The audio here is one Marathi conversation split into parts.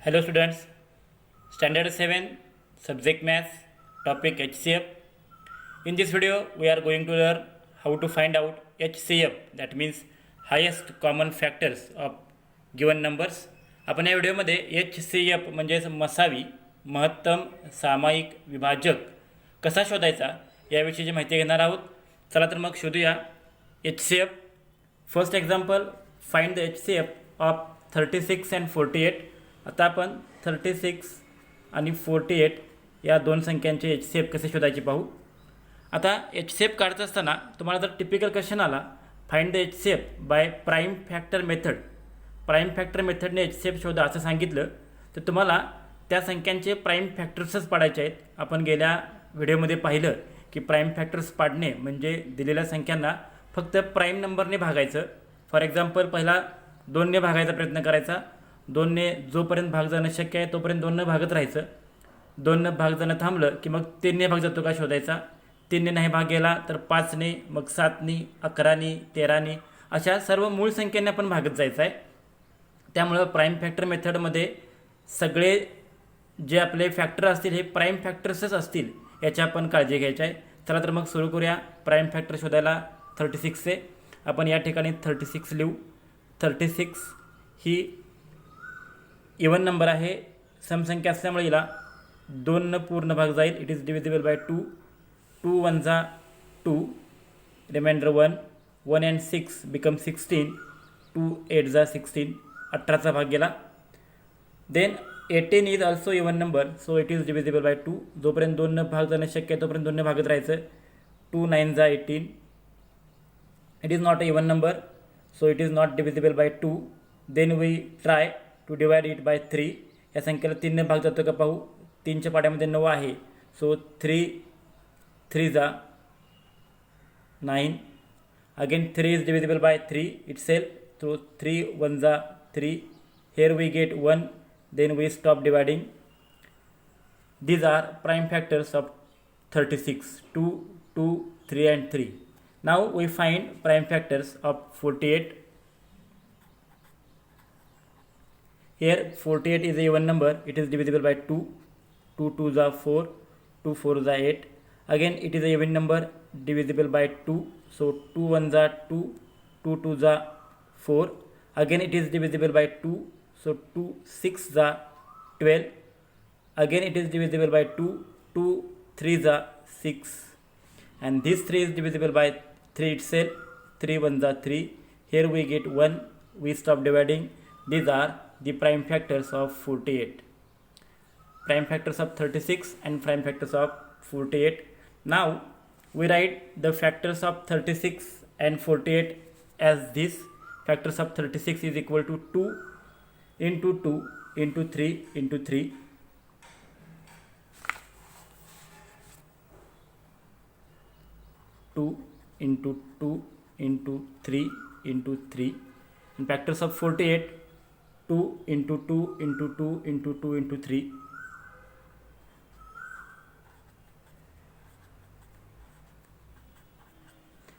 Hello students, Standard 7, Subject Maths, topic HCF. In this video, we are going to learn how to find out HCF, that means highest common factors of given numbers. आपण या व्हिडिओमध्ये HCF म्हणजेच मसावी महत्तम सामायिक विभाजक कसा शोधायचा याविषयीची माहिती घेणार आहोत. चला तर मग शोधूया HCF. First example, find the HCF of 36 and 48. आता आपण 36 आणि 48 या दोन संख्यांचे HCF कसे शोधायचे पाहू. आता HCF काढत असताना तुम्हाला जर टिपिकल क्वेश्चन आला, find the HCF by prime factor method, prime factor मेथडने HCF शोधा असं सांगितलं तर तुम्हाला त्या संख्यांचे प्राईम फॅक्टर्सच पाडायचे आहेत. आपण गेल्या व्हिडिओमध्ये पाहिलं की प्राईम फॅक्टर्स पाडणे म्हणजे दिलेल्या संख्यांना फक्त प्राईम नंबरने भागायचं. फॉर एक्झाम्पल, पहिला 2ने भागायचा प्रयत्न करायचा. 2ने जोपर्यंत भाग जाणं शक्य आहे तोपर्यंत 2ने भागत राहायचं. 2ने भाग जाणं थांबलं की मग 3ने भाग जातो का शोधायचा. 3ने नाही भाग गेला तर 5ने, मग 7ने, 11ने, 13ने अशा सर्व मूळ संख्येने आपण भागत जायचं आहे. त्यामुळं प्राईम फॅक्टर मेथडमध्ये सगळे जे आपले फॅक्टर असतील हे प्राईम फॅक्टर्सच असतील याची आपण काळजी घ्यायची आहे. चला तर मग सुरू करूया प्राईम फॅक्टर शोधायला 36चे. आपण या ठिकाणी 36 लिहू. 36 ही इवन नंबर आहे, समसंख्या असल्यामुळे हिला 2 पूर्ण भाग जाईल. It is divisible by 2. 2 1 जा 2, रिमाइंडर 1. 1 and 6 become 16. 2 8 जा 16, 18चा भाग गेला. Then 18 is also even number, so it is divisible by 2. जोपर्यंत 2 भाग जाणं शक्य आहे तोपर्यंत 2ने भागत राहायचं. 2 9 जा 18. It is not a even number, so it is not divisible by 2. then we try to divide it by 3. या संख्येला 3ने भाग जातो का पाहू. 3च्या पाड्यामध्ये 9 आहे, सो 3 3 जा 9. Again 3 is divisible by 3 itself, so 3 1 जा 3. here we get 1, then we stop dividing. These are prime factors of 36, 2 2 3 and 3. Now we find prime factors of 48. Here 48 is a even number, it is divisible by 2. 2 2 is 4, 2 4 is 8. Again it is a even number, divisible by 2. So 2 1 is 2, 2 2 is 4. Again it is divisible by 2. So 2 6 is 12. Again it is divisible by 2. 2 3 is 6. And this 3 is divisible by 3 itself. 3 1 is 3. Here we get 1. We stop dividing. These are the prime factors of 48. Prime factors of 36 and prime factors of 48. Now we write the factors of 36 and 48 as this. Factors of 36 is equal to 2 into 2 into 3 into 3. 2 into 2 into 3 into 3. And factors of 48, 2 into 2 into 2 into 2 into 3.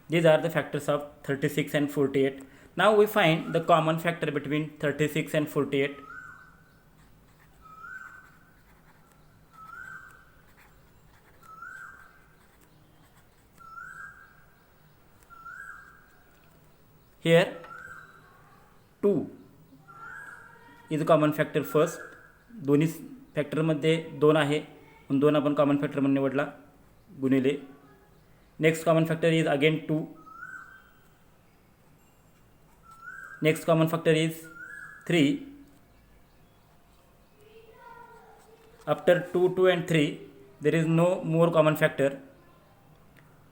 These are the factors of 36 and 48. Now we find the common factor between 36 and 48. Here 2 is a common factor first. दोन्ही फॅक्टरमध्ये 2 आहे म्हणून 2 आपण कॉमन फॅक्टर म्हणून निवडला, गुणिले. Next common factor is again 2. Next common factor is 3. After 2 2 and 3 there is no more common factor,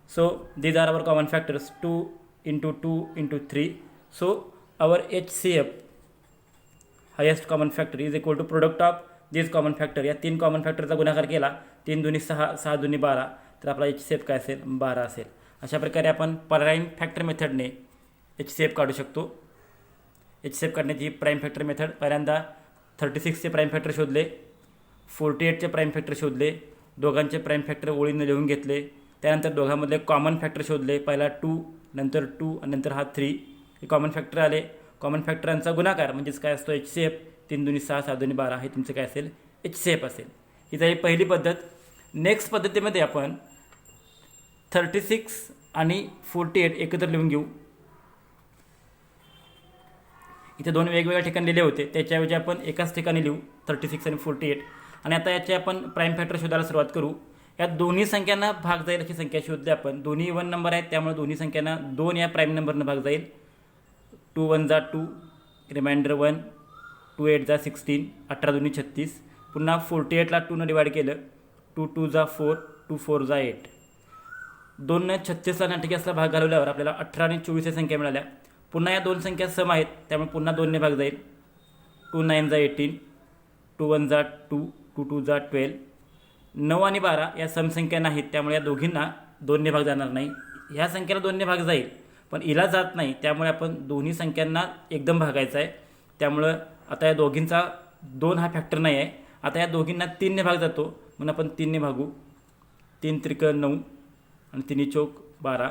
so these are our common factors, 2 into 2 into 3. So our HCF, highest common factor, is equal to product of these common factor. या 3 कॉमन फॅक्टरचा गुणाकार केला, 3 दुनी 6, 6 दुनी 12, तर आपला HCF काय असेल, 12 असेल. अशा प्रकारे आपण प्राईम फॅक्टर मेथडने HCF काढू शकतो. HCF काढण्याची प्राईम फॅक्टर मेथड, पहिल्यांदा 36चे प्राईम फॅक्टर शोधले, 48चे प्राईम फॅक्टर शोधले, दोघांचे प्राईम फॅक्टर ओळीने लिहून घेतले. त्यानंतर दोघांमधले कॉमन फॅक्टर शोधले, पहिला 2, नंतर 2 आणि नंतर हा 3. हे कॉमन फॅक्टर आले. कॉमन फॅक्टरांचा गुणाकार म्हणजेच काय असतो HCF, 3 दुनी 6, 7 दुनी 12 हे तुमचं काय असेल HCF असेल. ही झाली पहिली पद्धत. नेक्स्ट पद्धतीमध्ये आपण 36 आणि 48 एकत्र लिहून घेऊ. इथे दोन वेगवेगळ्या ठिकाणी लिहिले होते, त्याच्याऐवजी आपण एकाच ठिकाणी लिहू 36 आणि 48. आणि आता याचे आपण प्राईम फॅक्टर शोधायला सुरुवात करू. या दोन्ही संख्यांना भाग जाईल अशी संख्या शोधली आपण. दोन्ही इवन नंबर आहेत, त्यामुळे दोन्ही संख्यांना 2 या प्राईम नंबरनं भाग जाईल. 2 1 जा 2, रिमाइंडर 1, 2 8 जा 16, 18 दुनी 36. पुन्हा 48ला 2 ने डिवाइड केलं, 2 2 जा 4, 2 4 जा 8. 2ने 36ला नाटकीसला भाग घालवल्यावर आपल्याला 18 आणि 24 या संख्या मिळाल्या. पुन्हा या दोन संख्या सम आहेत, त्यामुळे पुन्हा 2 ने भाग जाईल. 2 9 जा 18, 2 1 जा 2, 2 2 जा 12. 9 आणि 12 या समसंख्या नाहीत, त्यामुळे या दोघींना 2 ने भाग जाणार नाही. ह्या संख्येला 2 ने भाग जाईल, पण हिला जात नाही, त्यामुळे आपण दोन्ही संख्यांना एकदम भागायचं आहे. त्यामुळं आता या दोघींचा 2 हा फॅक्टर नाही आहे. आता या दोघींना 3 ने भाग जातो, म्हणून आपण 3 ने भागू. 3 त्रिक 9 आणि 3 चौक 12.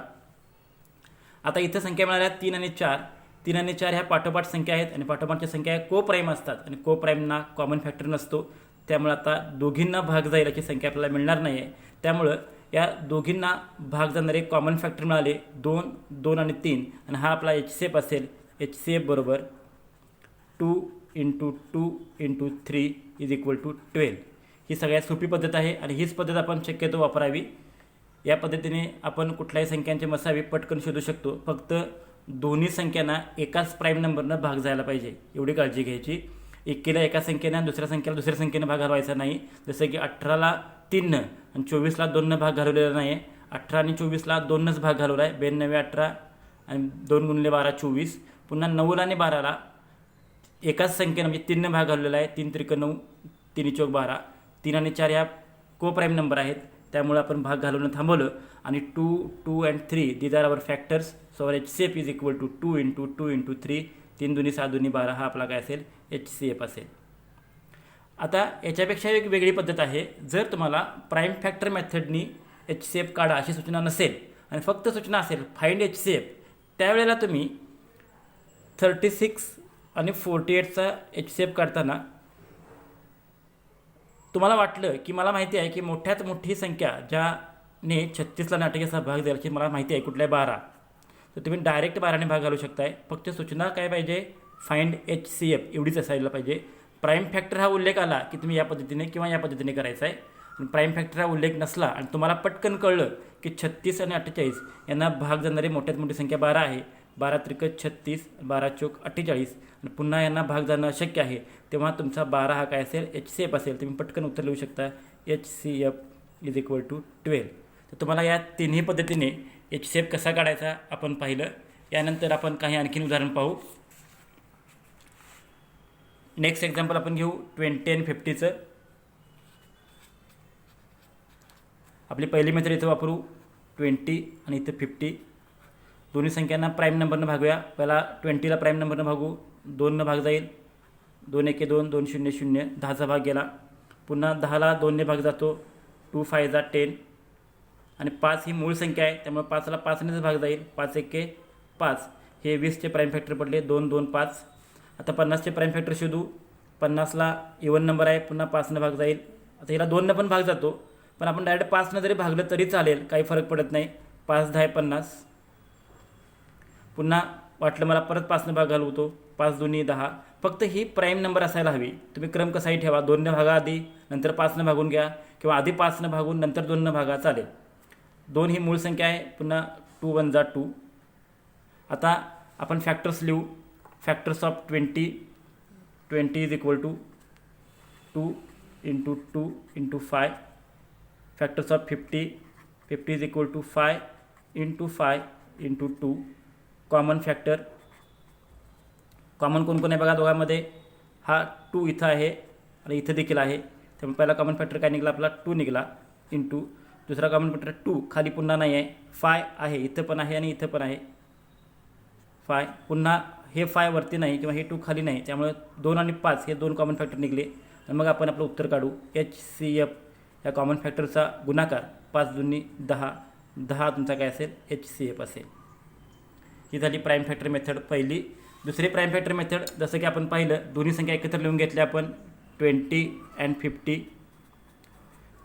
आता इथं संख्या मिळाल्या 3 आणि 4. 3 आणि 4 ह्या पाठोपाठ संख्या आहेत आणि पाठोपाठच्या संख्या को प्राईम असतात आणि को प्राईमना कॉमन फॅक्टर नसतो. त्यामुळे आता दोघींना भाग जाईल अशी संख्या आपल्याला मिळणार नाही आहे. त्यामुळं या दोघींना भाग जाणारे कॉमन फॅक्टर मिळाले 2, 2 आणि 3, आणि हा आपला HCF असेल. HCF बरोबर 2 × 2 × 3 = 12. ही सगळ्यात सोपी पद्धत आहे आणि हीच पद्धत आपण शक्यतो वापरावी. या पद्धतीने आपण कुठल्याही संख्यांचे मसावे पटकन शोधू शकतो. फक्त दोन्ही संख्यांना एकाच प्राईम नंबरनं भाग जायला पाहिजे, एवढी काळजी घ्यायची. एकीला एका संख्येनं, दुसऱ्या संख्येला दुसऱ्या संख्येनं भाग घालवायचा नाही. जसं की 18ला 3 आणि 24ला 2 भाग घालवलेला नाही आहे. 18 आणि 24ला 2 भाग घालवला आहे. 92 18 आणि 2 × 12 24. पुन्हा 9 आणि 12ला एकाच संख्येनं म्हणजे 3 भाग घालवलेला आहे. 3 त्रिक 9, 3 चौक 12. 3 आणि 4 ह्या को प्राईम नंबर आहेत, त्यामुळे आपण भाग घालवणं थांबवलं. आणि 2, 2 and 3 these are our factors. So HCF = 2 × 2 × 3. 3 दुनी 7 दुनी 12 हा आपला काय असेल HCF असेल. आता याच्यापेक्षा एक वेगळी पद्धत आहे. जर तुम्हाला प्राईम फॅक्टर मेथडनी HCF काढा अशी सूचना नसेल आणि फक्त सूचना असेल फाइंड HCF, त्यावेळेला तुम्ही 36 आणि 48चा HCF काढताना तुम्हाला वाटलं की मला माहिती आहे की मोठ्यात मोठी संख्या ज्याने 36ला नाटकीचा भाग द्यायला की मला माहिती आहे कुठल्या 12, तर तुम्ही डायरेक्ट 12ने भाग घालू शकताय. फक्त सूचना काय पाहिजे, फाइंड HCF एवढीच असायला पाहिजे. प्राईम फॅक्टर हा उल्लेख आला की तुम्ही या पद्धतीने किंवा या पद्धतीने करायचा आहे. आणि प्राईम फॅक्टर हा उल्लेख नसला आणि तुम्हाला पटकन कळलं की 36 आणि 48 यांना भाग जाणारी मोठ्यात मोठी संख्या 12 आहे. 12 त्रिक 36, 12 चौक 48 आणि पुन्हा यांना भाग जाणं अशक्य आहे, तेव्हा तुमचा 12 हा काय असेल HCF असेल. तुम्ही पटकन उत्तर लिहू शकता HCF = 12. तर तुम्हाला या तिन्ही पद्धतीने HCF कसा काढायचा आपण पाहिलं. यानंतर आपण काही आणखीन उदाहरण पाहू. नेक्स्ट एक्झाम्पल आपण घेऊ 20 आणि 50चं. आपली पहिली मेथड इथं वापरू 20 आणि इथं 50. दोन्ही संख्यांना प्राईम नंबरनं भागूया. पहिला 20ला प्राईम नंबरनं भागू, 2 भाग जाईल. 2 1 2, 2 0 0, 10चा भाग गेला. पुन्हा 10ला 2 भाग जातो, 2 5 जा 10. आणि 5 ही मूळ संख्या आहे, त्यामुळे 5ला 5नेच भाग जाईल. 5 1 5 हे 20चे प्राईम फॅक्टर पडले, 2 2 5. आता 50चे प्राईम फॅक्टर शोधू. 50ला इवन नंबर आहे, पुन्हा 5ने भाग जाईल. आता हिला 2ने पण भाग जातो, पण आपण डायरेक्ट 5ने जरी भागलं तरी चालेल, काही फरक पडत नाही. 5 10 50. पुन्हा वाटलं मला परत 5ने भाग घालवतो, 5 2 10. फक्त ही प्राईम नंबर असायला हवी. तुम्ही क्रम कसाही ठेवा, 2ने भागा आधी, नंतर 5ने भागून घ्या, किंवा आधी 5ने भागून नंतर 2ने भागा, चालेल. 2 ही मूळ संख्या आहे. पुन्हा 2 1 जा 2. आता आपण फॅक्टर्स लिहू. Factors of 20 = 2 × 2 × 5. Factors of 50 = 5 × 5 × 2. Common factor, common कोण आहे बघा दोघांमध्ये, हा 2 इथं आहे आणि इथं देखील आहे. त्यामुळे पहिला कॉमन फॅक्टर काय निघाला आपला 2 निघाला. इंटू दुसरा कॉमन फॅक्टर 2 खाली पुन्हा नाही आहे, 5 आहे, इथं पण आहे आणि इथं पण आहे 5. पुन्हा हे 5 वरती नाही किंवा हे 2 खाली नाही, त्यामुळे 2 आणि 5 हे 2 कॉमन फॅक्टर निघले. आणि मग आपण आपलं उत्तर काढू. HCF या कॉमन फॅक्टरचा गुणाकार 5 2 10, 10 तुमचा काय असेल HCF असेल. ही झाली प्राईम फॅक्टर मेथड पहिली. दुसरी प्राईम फॅक्टर मेथड जसं की आपण पाहिलं, दोन्ही संख्या एकत्र लिहून घेतल्या आपण 20 and 50.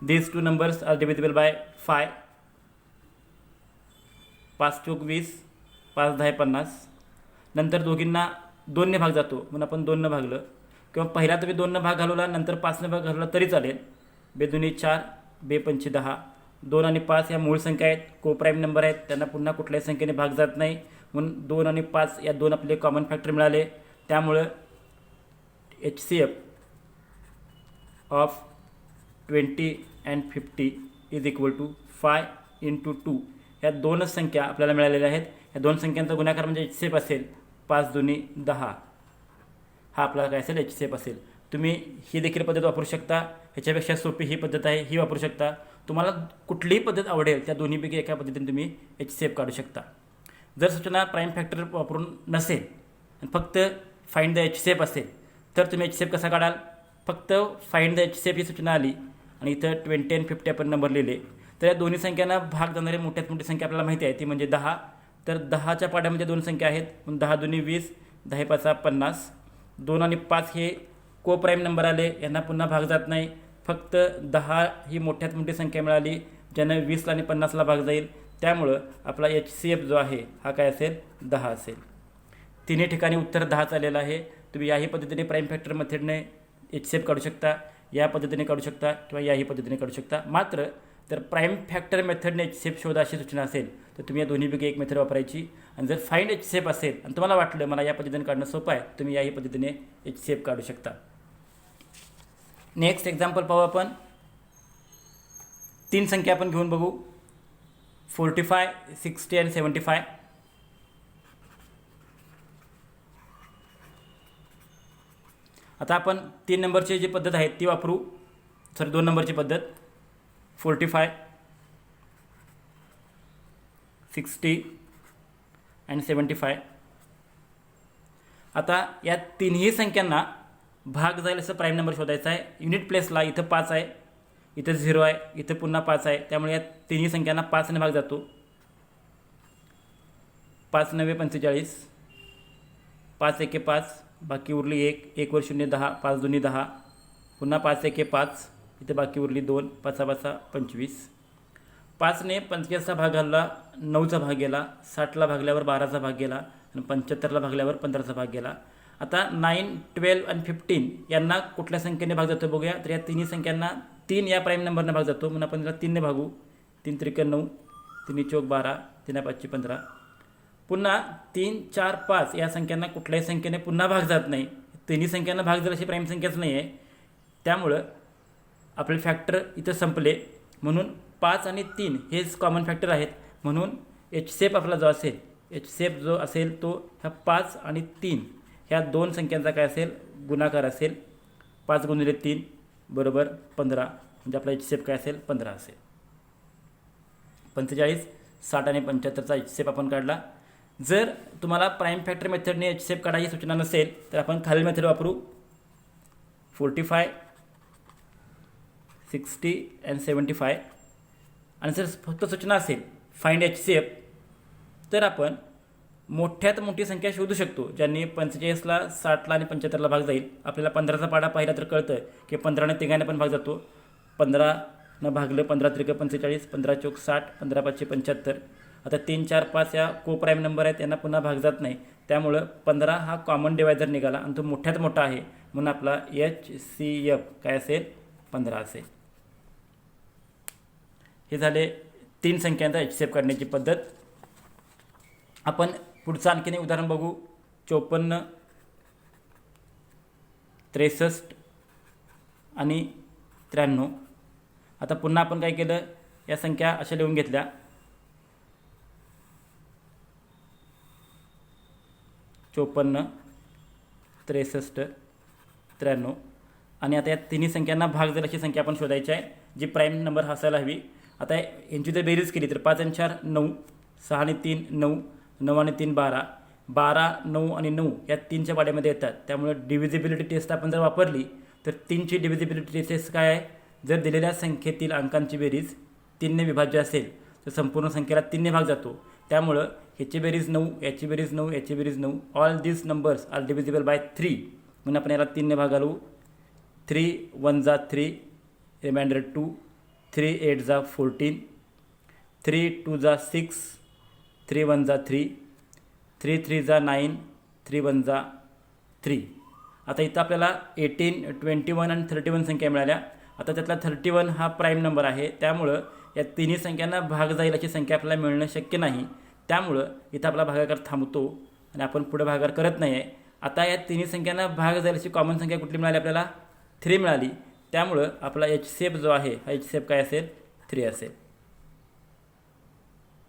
These two numbers are divisible by 5. 5 चौक 20, 5 10 50. नंतर दोघींना 2ने भाग जातो म्हणून आपण 2 भागलं, किंवा पहिला तुम्ही 2 भाग घालवला नंतर 5 भाग घालवला तरी चालेल. बेदुनी 4, बेपंची 10. 2 आणि 5 या मूळ संख्या आहेत, कोप्राईम नंबर आहेत, त्यांना पुन्हा कुठल्याही संख्येने भाग जात नाही म्हणून 2 आणि 5 या दोन आपले कॉमन फॅक्टर मिळाले. त्यामुळं HCF of 20 and 50 is equal to 5 into 2. ह्या दोनच संख्या आपल्याला मिळालेल्या आहेत. ह्या दोन संख्यांचा गुणाकार म्हणजे HCF असेल. 5 दुनी 10 हा आपला काय असेल HCF असेल. तुम्ही ही देखील पद्धत वापरू शकता, ह्याच्यापेक्षा सोपी ही पद्धत आहे, ही वापरू शकता. तुम्हाला कुठलीही पद्धत आवडेल त्या दोन्हीपैकी एका पद्धतीने तुम्ही HCF काढू शकता. जर सूचना प्राईम फॅक्टर वापरून नसेल आणि फक्त फाइंड द HCF असेल तर तुम्ही HCF कसा काढाल? फक्त फाइंड द HCF ही सूचना आली आणि इथं 20 and 50 आपण नंबर लिहिले, तर या दोन्ही संख्यांना भाग जाणारी मोठ्यात मोठी संख्या आपल्याला माहिती आहे ती म्हणजे 10. तर 10च्या पाड्यामध्ये दोन संख्या आहेत म्हणून 10 दुनी 20, 10 5 50. 2 आणि 5 हे कोप्राईम नंबर आले, यांना पुन्हा भाग जात नाही. फक्त 10 ही मोठ्यात मोठी संख्या मिळाली ज्यानं 20ला आणि 50ला भाग जाईल. त्यामुळं आपला HCF जो आहे हा काय असेल 10 असेल. तिन्ही ठिकाणी उत्तर 10च आलेलं आहे. तुम्ही याही पद्धतीने प्राईम फॅक्टर मेथडने HCF काढू शकता, या पद्धतीने काढू शकता किंवा याही पद्धतीने काढू शकता. मात्र जर प्राईम फॅक्टर मेथडने HCF शोधा अशी सूचना असेल तर तुम्ही या दोन्हीपैकी एक मेथड वापरायची. आणि जर फाइंड HCF असेल आणि तुम्हाला वाटलं मला या पद्धतीने काढणं सोपं आहे, तुम्ही याही पद्धतीने HCF काढू शकता. नेक्स्ट एक्झाम्पल पाहू आपण. 3 संख्या आपण घेऊन बघू, 45, 60 and 75. आता आपण 3 नंबरची जी पद्धत आहे ती वापरू. 2 नंबरची पद्धत 45, 60 and 75. आता या तिन्ही संख्यांना भाग जाईल असं प्राईम नंबर शोधायचा आहे. युनिट प्लेसला इथं 5 आहे, इथं 0 आहे, इथं पुन्हा 5 आहे. त्यामुळे या तिन्ही संख्यांना 5ने भाग जातो. 5 9 45, 5 1 5, बाकी उरली 1, 1 वर 0 10, 5 2 10, पुन्हा 5 1 5, इथे बाकी उरली 2, 5 5 25. 5ने 45चा भाग घालला, 9चा भाग गेला, 60ला भागल्यावर 12चा भाग गेला आणि 75ला भागल्यावर 15चा भाग गेला. आता 9, 12 आणि 15 यांना कुठल्या संख्येने भाग जातो बघूया. तर या तिन्ही संख्यांना 3 या प्राईम नंबरने भाग जातो म्हणून आपण त्याला 3ने भागू. 3 त्रिक 9, 3 चौक 12, 3 5 15. पुन्हा 3 4 5 या संख्यांना कुठल्याही संख्येने पुन्हा भाग जात नाही. तिन्ही संख्यांना भाग जाईल अशी प्राईम संख्याच नाही आहे. त्यामुळं आपले फॅक्टर इथं संपले. म्हणून 5 आणि 3 हेच कॉमन फॅक्टर आहेत. म्हणून HCF आपला जो असेल, HCF जो असेल तो ह्या 5 आणि 3 ह्या दोन संख्यांचा काय असेल गुणाकार असेल. 5 गुणिले 3 बरोबर 15, म्हणजे आपला HCF काय असेल 15 असेल. 45, 60 आणि 75चा HCF आपण काढला. जर तुम्हाला प्राईम फॅक्टर मेथडने HCF काढायची सूचना नसेल तर आपण खालील मेथड वापरू. 45, 60 and 75. आणि जर फक्त सूचना असेल फाइंड HCF तर आपण मोठ्यात मोठी संख्या शोधू शकतो. ज्यांनी 45ला 60ला आणि 75ला भाग जाईल. आपल्याला 15चा पाढा पाहिला तर कळतं की 15ने तिघांना पण भाग जातो. 15 भागलं 15 त्रिक 45, 15 चौक 60, 15 5 75. आता 3 4 5 या कोप्राईम नंबर आहेत, त्यांना पुन्हा भाग जात नाही. त्यामुळं 15 हा कॉमन डिवायझर निघाला आणि तो मोठ्यात मोठा आहे म्हणून आपला HCF काय असेल 15 असेल. हे झाले 3 संख्यांचा HCF काढण्याची पद्धत. आपण पुढचं आणखीन एक उदाहरण बघू. 54, 63 आणि 93. आता पुन्हा आपण काय केलं, या संख्या अशा लिहून घेतल्या. 54, 63, 93 आणि आता या तिन्ही संख्यांना भाग जाईल अशी संख्या आपण शोधायची आहे जी प्राईम नंबर असायला हवी. आता यांची जर बेरीज केली तर 5 आणि 4 9, 6 आणि 3 9, 9 आणि 3 12, 12 9 आणि 9 या 3च्या पाड्यामध्ये येतात. त्यामुळे डिव्हिजिबिलिटी टेस्ट आपण जर वापरली तर 3ची डिव्हिजिबिलिटी टेस्ट काय आहे, जर दिलेल्या संख्येतील अंकांची बेरीज 3ने विभाज्य असेल तर संपूर्ण संख्येला 3ने भाग जातो. त्यामुळं ह्याची बेरीज 9, याची बेरीज 9, याची बेरीज 9. All this numbers are divisible by 3 म्हणून आपण याला 3 ने भागालू. 3 1 जा 3, रिमाइंडर 2. 3 8 जा 14, 3 2 जा 6, 3 1 जा 3, 3 3 जा 9, 3 1 जा 3. आता इथं आपल्याला 18, 21 आणि 31 संख्या मिळाल्या. आता त्यातला 31 हा प्राईम नंबर आहे, त्यामुळं या तिन्ही संख्यांना भाग जाईल अशी संख्या आपल्याला मिळणं शक्य नाही. त्यामुळं इथं आपला भागाकार थांबतो आणि आपण पुढे भागाकार करत नाही आहे. आता या तिन्ही संख्यांना भाग जाईल अशी कॉमन संख्या कुठली मिळाली आपल्याला? 3 मिळाली. त्यामुळं आपला HCF जो आहे हा HCF काय असेल? 3 असेल.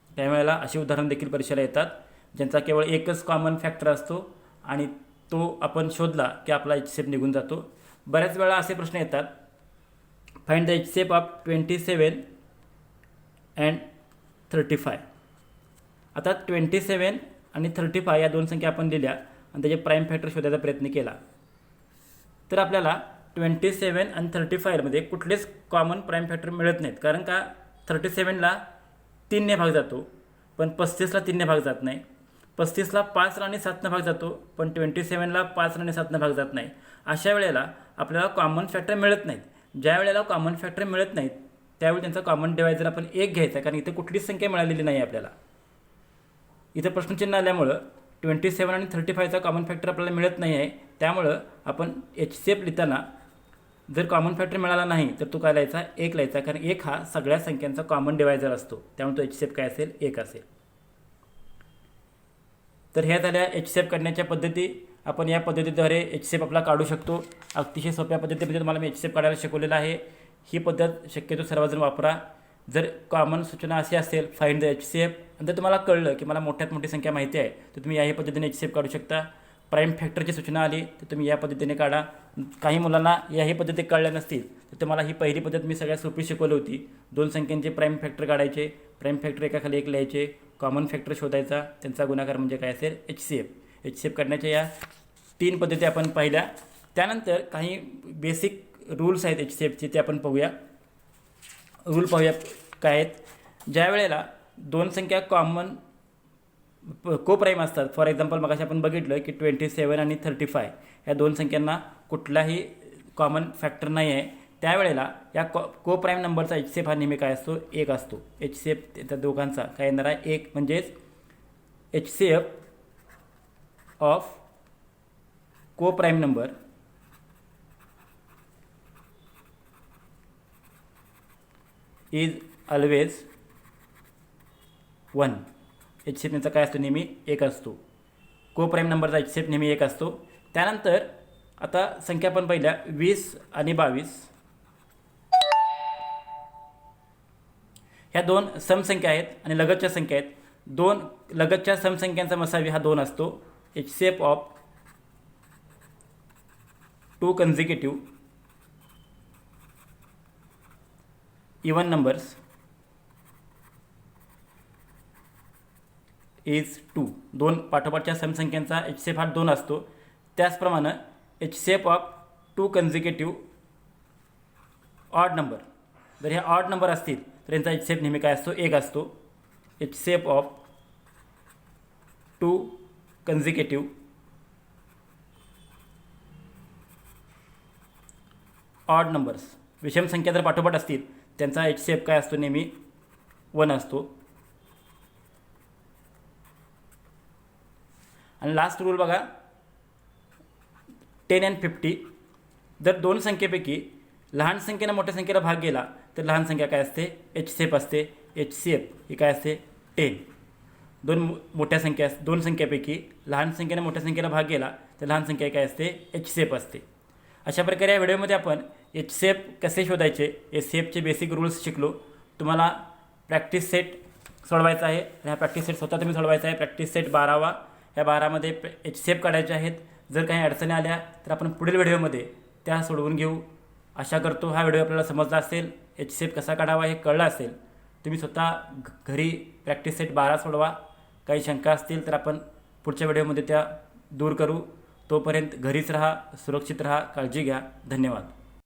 त्यावेळेला अशी उदाहरण देखील परीक्षेला येतात ज्यांचा केवळ एकच कॉमन फॅक्टर असतो आणि तो आपण शोधला की आपला HCF निघून जातो. बऱ्याच वेळा असे प्रश्न येतात, find the HCF of 27 and 35. आता 27 आणि 35 या दोन संख्या आपण दिल्या आणि त्याचे प्राईम फॅक्टर शोधायचा प्रयत्न केला तर आपल्याला 27 आणि 35मध्ये कुठलेच कॉमन प्राईम फॅक्टर मिळत नाहीत. कारण का 37ला 3 ने भाग जातो पण 35ला 3 ने भाग जात नाही. 35ला 5 आणि 7 भाग जातो पण 27ला 5 आणि 7 भाग जात नाही. अशा वेळेला आपल्याला कॉमन फॅक्टर मिळत नाहीत. ज्या वेळेला कॉमन फॅक्टर मिळत नाहीत त्यावेळी त्यांचा कॉमन डिवायझर आपण 1 घ्यायचा, कारण इथे कुठलीच संख्या मिळालेली नाही आपल्याला. इथं प्रश्नचिन्ह आल्यामुळं 27 आणि 35चा कॉमन फॅक्टर आपल्याला मिळत नाही आहे. त्यामुळं आपण HCF लिहिताना जर कॉमन फॅक्टर मिळाला नाही तर तो काय लिहायचा? 1 लिहायचा, कारण 1 हा सगळ्या संख्यांचा कॉमन डिवायझर असतो. त्यामुळे तो HCF काय असेल? 1 असेल. तर ह्या झाल्या HCF काढण्याच्या पद्धती. आपण या पद्धतीद्वारे HCF आपला काढू शकतो. अतिशय सोप्या पद्धतीमध्ये तुम्हाला मी HCF काढायला शिकवलेलं आहे. ही पद्धत शक्यतो सर्वजण वापरा. जर कॉमन सूचना अशी असेल फाइंड द HCF आणि जर तुम्हाला कळलं की मला मोठ्यात मोठी संख्या माहिती आहे तर तुम्ही याही पद्धतीने HCF काढू शकता. प्राईम फॅक्टरची सूचना आली तर तुम्ही या पद्धतीने काढा. काही मुलांना याही पद्धती कळल्या नसतील तर तुम्हाला ही पहिली पद्धत मी सगळ्यात सोपी शिकवली होती. दोन संख्यांचे प्राईम फॅक्टर काढायचे, प्राईम फॅक्टर एकाखाली एक लिहायचे, कॉमन फॅक्टर शोधायचा, त्यांचा गुणाकार म्हणजे काय असेल? HCF. HCF काढण्याच्या या 3 पद्धती आपण पाहिल्या. त्यानंतर काही बेसिक रूल्स आहेत HCFचे ते आपण पाहूया. रूल पाहूया काय आहेत. ज्या वेळेला दोन संख्या कॉमन कोप्राईम असतात, फॉर एक्झाम्पल मगाशी आपण बघितलं की 27 आणि 35 या दोन संख्यांना कुठलाही कॉमन फॅक्टर नाही आहे, त्यावेळेला या कोप्राईम नंबरचा HCF हा नेहमी काय असतो? 1 असतो. HCF त्या दोघांचा काय येणार आहे? 1. म्हणजेच HCF of coprime number is always 1. HCF त्यांचा काय असतो? नेहमी 1 असतो. कोप्राईम नंबरचा HCF नेहमी 1 असतो. त्यानंतर आता संख्या आपण पहिल्या 20 आणि 22 ह्या दोन समसंख्या आहेत आणि लगतच्या संख्या आहेत. दोन लगतच्या समसंख्यांचा मसावी हा 2 असतो. HCF of 2 consecutive even numbers is 2. दोन पाठोपाठच्या समसंख्यांचा HCF हा 2 असतो. त्याचप्रमाणे HCF of 2 consecutive odd number, जर ह्या ऑड नंबर असतील तर यांचा HCF नेहमी काय असतो? 1 असतो. HCF of 2 consecutive odd numbers, विषम संख्या जर पाठोपाठ असतील त्यांचा HCF काय असतो? नेहमी 1 असतो. आणि लास्ट रूल बघा, 10 and 50 जर दोन संख्येपैकी लहान संख्येनं मोठ्या संख्येला भाग गेला तर लहान संख्या काय असते? HCF असते. HCF ही काय असते? 10. दोन संख्येपैकी लहान संख्येनं मोठ्या संख्येला भाग गेला तर लहान संख्या काय असते? HCF असते. अशा प्रकारे या व्हिडिओमध्ये आपण HCF कसे शोधायचे HCFचे बेसिक रूल्स शिकलो. तुम्हाला प्रॅक्टिस सेट सोडवायचा आहे. ह्या प्रॅक्टिस सेट स्वतः तुम्ही सोडवायचा आहे. प्रॅक्टिस सेट 12वा. या 12मध्ये HCF काढायचे आहेत. जर काही अडचणी आल्या तर आपण पुढील व्हिडिओमध्ये त्या सोडवून घेऊ. आशा करतो हा व्हिडिओ आपल्याला समजला असेल. HCF कसा काढावा हे कळलं असेल. तुम्ही स्वतः घरी प्रॅक्टिस सेट 12 सोडवा. काही शंका असतील तर आपण पुढच्या व्हिडिओमध्ये त्या दूर करू. तोपर्यंत घरीच राहा, सुरक्षित राहा, काळजी घ्या. धन्यवाद.